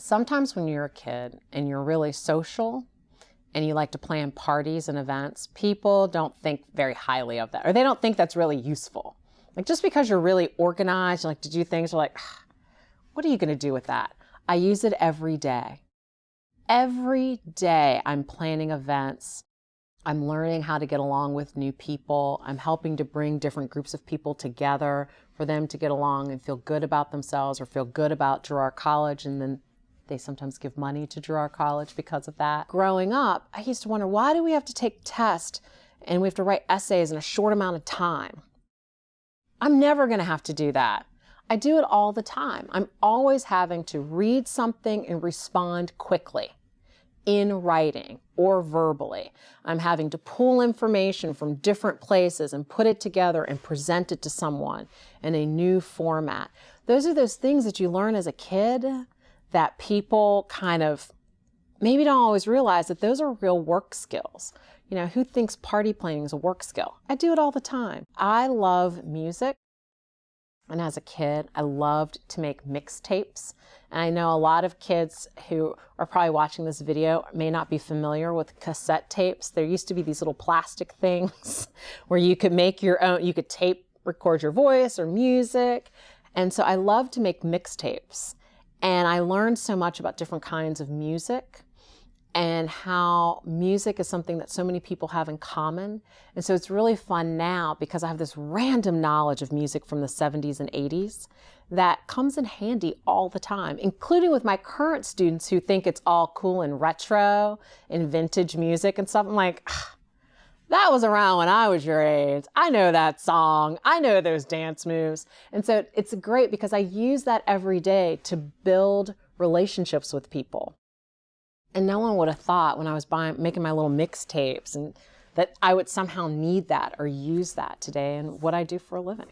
Sometimes when you're a kid and you're really social and you like to plan parties and events, people don't think very highly of that, or they don't think that's really useful. Like, just because you're really organized, you like to do things, you're like, what are you going to do with that? I use it every day. Every day I'm planning events. I'm learning how to get along with new people. I'm helping to bring different groups of people together for them to get along and feel good about themselves or feel good about Girard College. And then they sometimes give money to Girard College because of that. Growing up, I used to wonder, why do we have to take tests and we have to write essays in a short amount of time? I'm never going to have to do that. I do it all the time. I'm always having to read something and respond quickly in writing or verbally. I'm having to pull information from different places and put it together and present it to someone in a new format. Those are those things that you learn as a kid that people kind of maybe don't always realize that those are real work skills. You know, who thinks party planning is a work skill? I do it all the time. I love music. And as a kid, I loved to make mixtapes. And I know a lot of kids who are probably watching this video may not be familiar with cassette tapes. There used to be these little plastic things where you could make your own, you could tape record your voice or music. And so I loved to make mixtapes. And I learned so much about different kinds of music and how music is something that so many people have in common. And so it's really fun now because I have this random knowledge of music from the 70s and 80s that comes in handy all the time, including with my current students who think it's all cool and retro and vintage music and stuff. I'm like, that was around when I was your age. I know that song. I know those dance moves. And so it's great because I use that every day to build relationships with people. And no one would have thought when I was making my little mixtapes and that I would somehow need that or use that today in what I do for a living.